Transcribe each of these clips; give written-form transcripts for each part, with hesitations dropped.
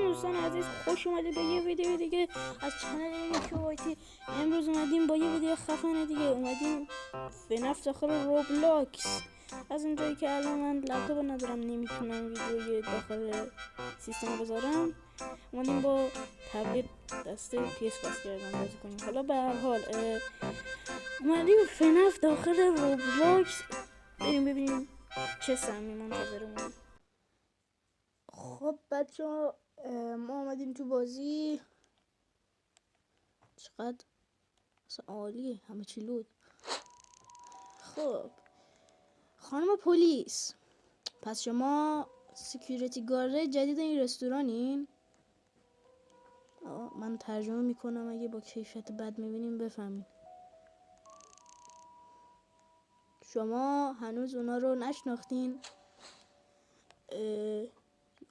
سلام دوستان عزیز، خوش اومدید به یه ویدیو دیگه از کانال نیکوایتی. امروز اومدیم با یه ویدیو خفنه دیگه. اومدیم فناف داخل روبلاکس. از اونجایی که الان من لپتاپ ندارم نمیتونم ویدیوی داخل سیستم بذارم، اومدیم با تبلیت دسته PS باز کردم بازی کنیم. حالا به هر حال اومدیم فناف داخل روبلاکس، بریم ببینیم چه سمی منتظرمون. خب بچه‌ها، ما آمدیم تو بازی. چقدر اصلا عالیه، همه چی لود. خب خانم پلیس، پس شما سکیوریتی گارد جدید این رستورانین؟ من ترجمه میکنم اگه با کیفیت بد میبینیم بفهمین. شما هنوز اونا رو نشناختین؟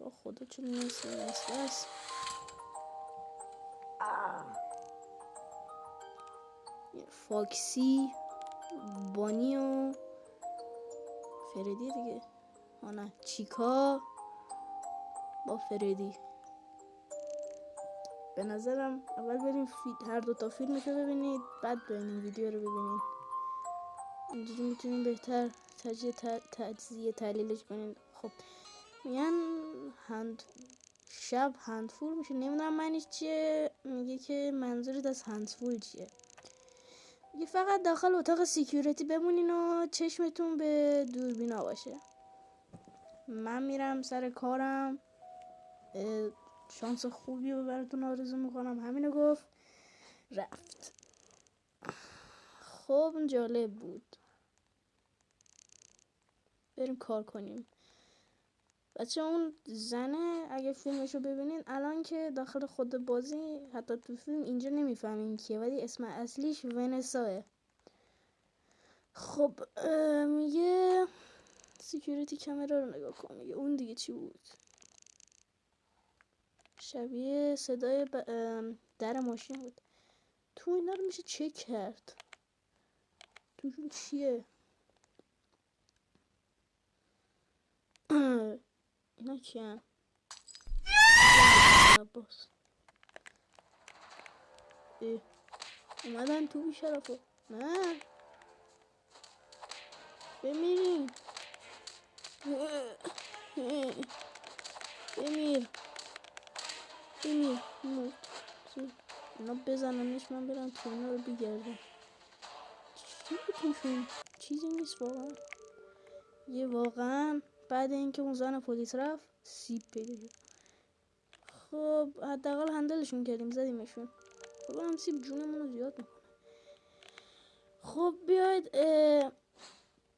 یا خدا چون نیست فاکسی، بانی و فردی دیگه. نه، چیکا با فردی. به نظرم اول بریم هر دوتا فیلمشو ببینید، بعد این ویدیو رو ببینید. اینجوری میتونیم بهتر تجزیه تحلیلش کنید. خب میگن شب هندفول میشه، نمیدونم معنیش چیه. میگه که منظورت از هندفول چیه. میگه فقط داخل اتاق سیکیوریتی بمونین و چشمتون به دوربینا باشه. من میرم سر کارم، شانس خوبی رو براتون آرزو میکنم. همینو گفت رفت. خب جالب بود، بریم کار کنیم. بچه اون زنه اگه فیلمشو ببینین الان که داخل خود بازی، حتی تو فیلم اینجا نمیفهمین کیه، ولی اسم اصلیش ونساه. خب میگه سیکیوریتی کامرا رو نگاه کن. میگه اون دیگه چی بود؟ شبیه صدای در ماشین بود. تو اینا رو میشه چک کرد، توشون چیه؟ اینا کیه؟ عباس اومدن تو بیشرفو. نه بمیرین، بمیر اینا بزننش، من برم تو اینا رو بگردم. چی توشون؟ چیزی نیست واقعا. یه واقعا بعد اینکه اون زن پلیس رفت سیب پیدا شد. خب حداقل هندلشون کردیم، زدیمشون. خب هم سیب جونمون رو زیاد میکنه. خب بیاید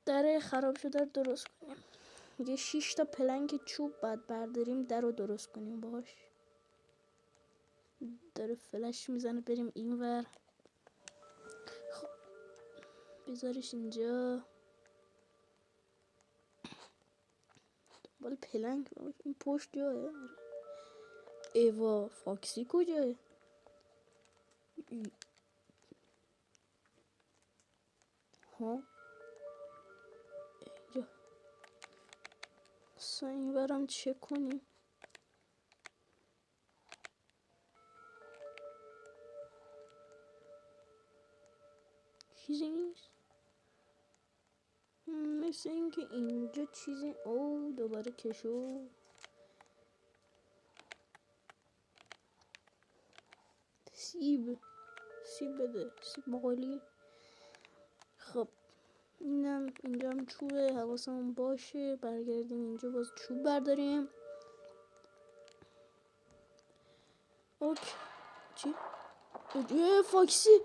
در خراب شده رو درست کنیم. یه 6 تا پلنک چوب بعد برداریم در رو درست کنیم باش. داره فلش میزنه، بریم اینور. خب بذارش اینجا. دنبال پلنک این پشت جایه. ایوا فاکسی کجاه؟ ها اینجا. این برم چک کنیم. چیزی نیست، مثل اینکه اینجا چیزی. او دوباره کشو. سیب بده، سیب مقالی. خب اینم اینجا هم چوبه، حواسمون باشه. برگردیم اینجا باز چوب برداریم. اوکی. چی؟ فاکسی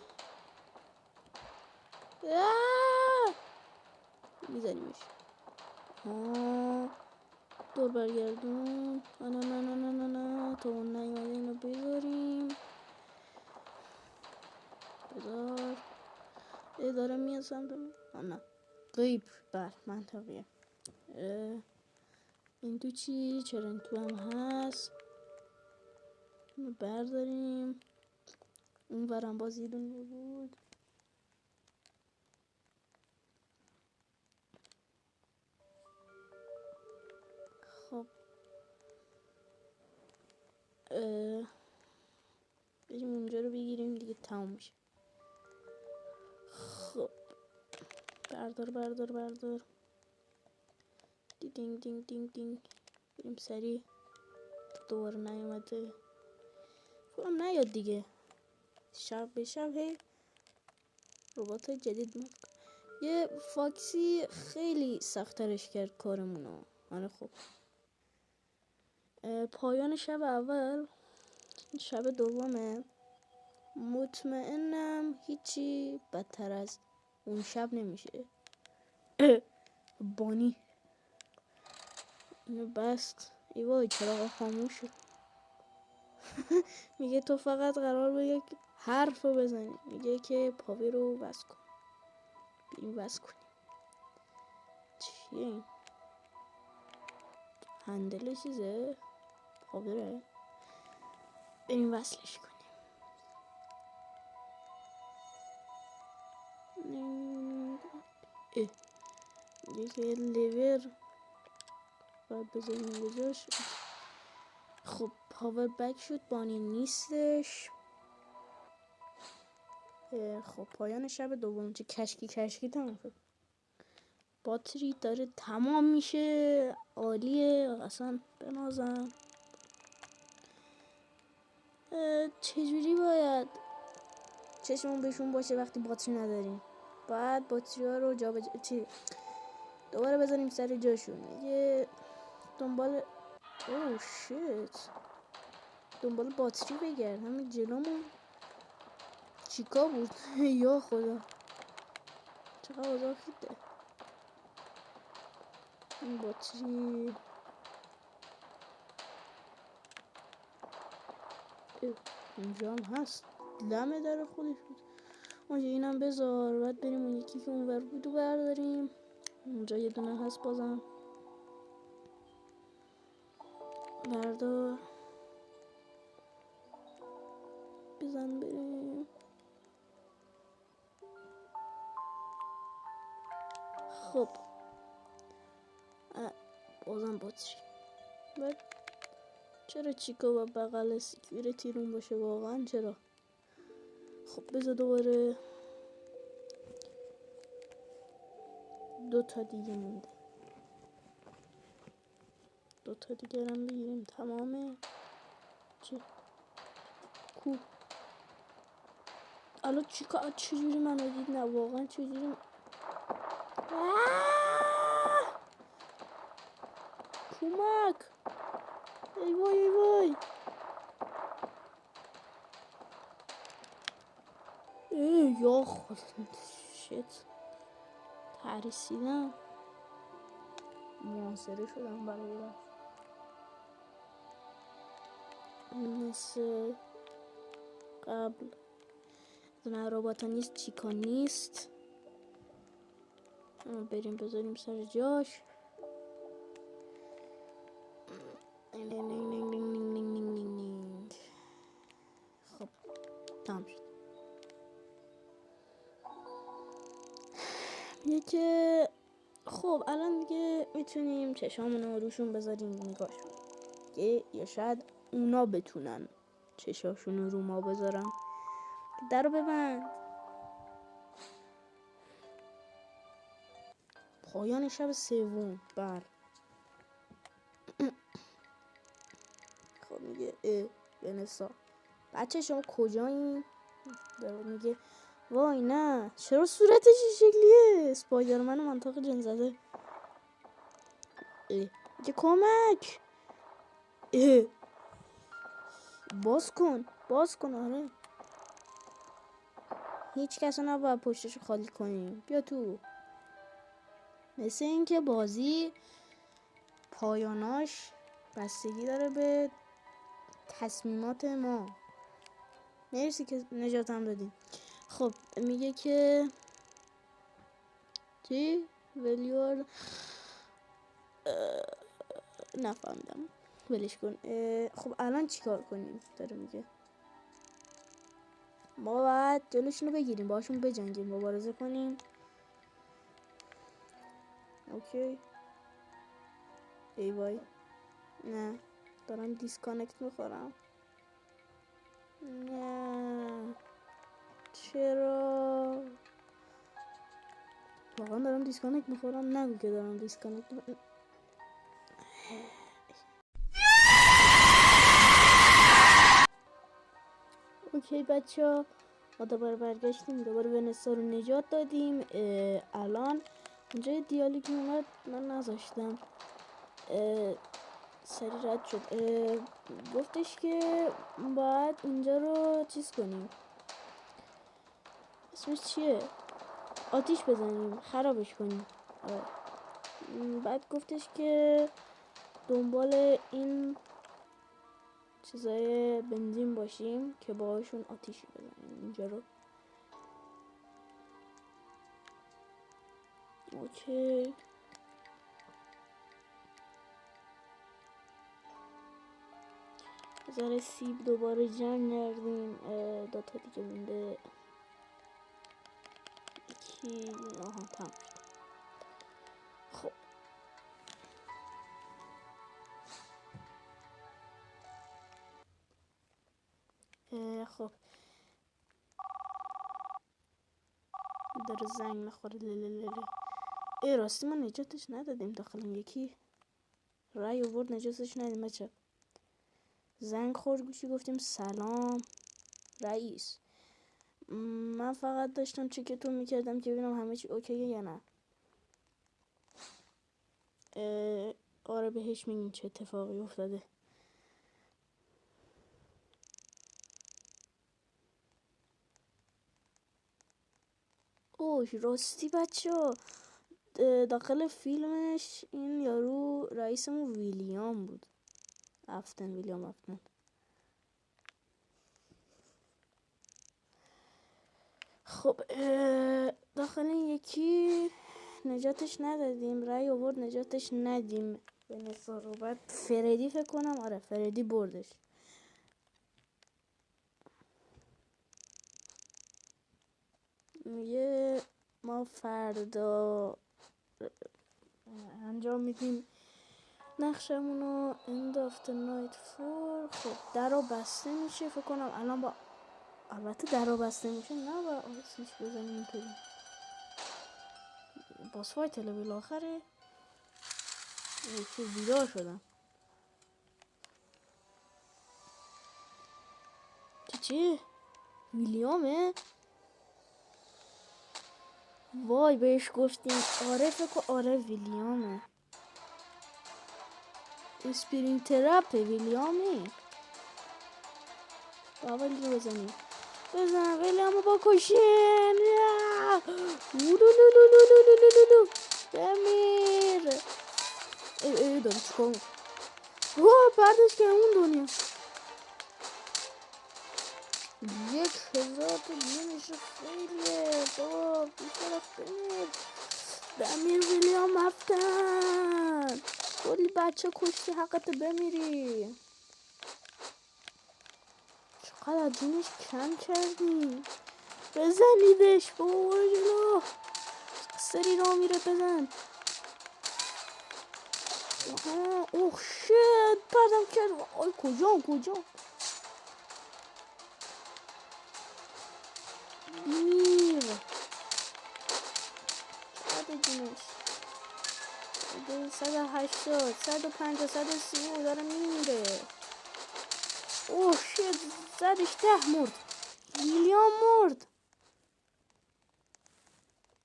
میزنیمش. دور برگردون. نه تا اون نیومده اینو بذاریم. بذار داره میاد سمت نه غیب. بر منطقیه. این تو چی؟ چرا این تو هم هست؟ اینو برداریم. اون ورم باز یه دونه بود. خب بریم اونجا رو بگیریم دیگه تموم میشه. خب بردار دینگ دینگ دینگ دینگ. بریم سریع. دوباره نیومده کنم نیاد دیگه. شب به شب هی ربات های جدید میاد. یه فاکسی خیلی سخت‌ترش کرد کارمونو. آره خب پایان شب اول، شب دومه، مطمئنم هیچی بدتر از اون شب نمیشه. بانی اینو بست. ای وای چراغ خاموش شد. میگه تو فقط قرار به یک حرف رو بزنی. میگه که پاوی رو بس کن. بریم بس کنیم. چیه این؟ هندل چیزه؟ پاوره؟ بریم وصلش کنیم. میگه که لیور باید بذاریم بجاش. خب پاور بک شد. بانی نیستش. خب پایان شب دوم. چه کشکی تمام شد. باتری داره تمام میشه. عالیه اصلا بنازم. چجوری باید چشمون بهشون باشه وقتی باتری نداریم؟ باید باتری ها رو دوباره بذاریم سر جاشون. یه دنبال شیت دنبال باتری بگرد. همین جلومون چیکا بود. یا خدا چقدر اوضاع خیده. این باتری اینجا هم هست. لمه در خودش بود. اونجا اینم بذار. باید بریم اون یکی که اونور بودو برداریم. اونجا یه دونه هست بازم. بردار بزن بریم. خب بازم باتری. بعد چرا چیکا با بغل سیکیوریتی روم باشه واقعا؟ چرا؟ خب بذار دوباره 2 تا دیگه مونده. 2 تا دیگه هم بگیریم تمامه. کو الان چجوری منو دید؟ نه واقعا چجوری کمک. ای وای یا خدا شت ترسیدم. محاصره شدم برای مثل قبل. نه رباتا نیست. چیکا نیست. بریم بذاریم سر جاش. خب تمام شد. که خب الان دیگه میتونیم چشامون رو روشون بذاریم نگاهشون. یا شاید اونا بتونن چشاشون رو رو ما بذارن. در رو ببند. پایان شب سوم. خب میگه بنسا بچه شما کجایین؟ داره میگه وای نه چرا صورتش این شکلیه؟ اسپایدرمن منطق جن زده. میگه کمک. باز کن. آره هیچ کس رو نباید پشتش خالی کنیم. بیا تو. مثل این که بازی پایاناش بستگی داره به تصمیمات ما. مرسی که نجاتم دادیم. خب میگه که چی؟ ولیور نفهمیدم. ولش کن. خب الان چیکار کنیم؟ داره میگه ما باید جلوشونو بگیریم، باشون بجنگیم، مبارزه کنیم. اوکی. ای وای نه دارم دیسکانکت میخورم. نه چرا؟ واقعا دارم دیسکانکت میخورم؟ نگو که دارم دیسکانکت میخورم. اوکی بچه ها، ما دوباره برگشتیم، دوباره ونسا رو نجات دادیم. الان اونجا یه دیالوگی اومد من نذاشتم، سری رد شد. گفتش که باید اینجا رو چیز کنیم، اسمش چیه، آتیش بزنیم، خرابش کنیم. بعد گفتش که دنبال این چیزای بنزین باشیم که باهاشون آتیش بزنیم اینجا رو. اوکی بذاره سیب دوباره جمع کردیم. دوتا دیگه مونده. یکی آها تمام شد. خب خب داره زنگ میخوره. ای راستی ما نجاتش ندادیم داخل. یکی رای آورد نجاتش ندادیم بچه. زنگ خورد گوشی گفتیم سلام رئیس. من فقط داشتم چکتون میکردم که ببینم همه چی اوکیه یا نه. آره بهش میگین چه اتفاقی افتاده. اوه راستی بچه ها، داخل فیلمش این یارو رئیسمون ویلیام بود. ویلیام افتن. خب داخل این یکی نجاتش ندادیم، رای آورد نجاتش ندیم به نثار رو. بعد فردی فکر کنم، آره فردی بردش. میگه ما فردا انجام میدیم نقشمونو end of the night for. خب در رو بسته میشه فکر کنم الان. با البته در رو بسته میشه نه با سیچ بزنیم اینطوری. باس فایت لول آخره. چه بیدار شدم. چی؟ ویلیامه؟ وای بهش گفتیم آره فکر آره ویلیامه. اسپرینگ ترپ ویلیامه. باولی رو بزنیم. بزن ویلیامو بکشین. بمیر. ای دارم چیکار پردش که اون دنیا 1000 تا دیگه میشه خیلیه بابا. بیشرف بمیر. بمیر ویلیام افتن. کلی بچه کشتی حقت بمیری. چقدر جونش کم کردی. بزنیدش بابا جلو. سری را میره بزن. اوه شت پردم کرد. آی کجا بیر. چقدر جونش 180 150 130 داره میمیره. اوه شت زدش 10 مرد. ویلیام مرد.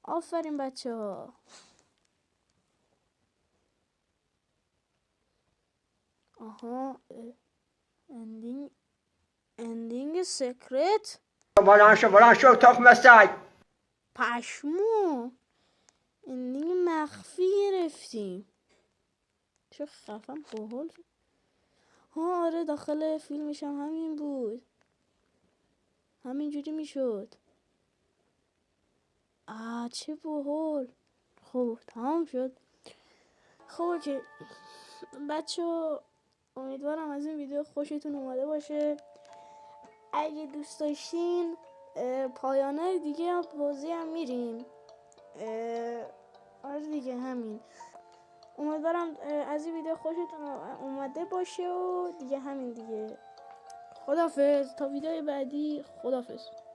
آفرین بچه ها. آها اندینگ سیکرت. بلند شو تخم سگ. پشمو اندینگ مخفی گرفتیم. چه خفن باحال. ها آره داخل فیلمش هم همین بود. همینجوری میشد. چه باحال. خب تمام شد. خب اوکی بچه ها، امیدوارم از این ویدیو خوشتون اومده باشه. اگه دوست داشتین پایانه دیگه هم بازی هم میریم. آره دیگه همین. امیدوارم از این ویدیو خوشتون اومده باشه و دیگه همین دیگه. خدافظ تا ویدیو بعدی. خدافظ.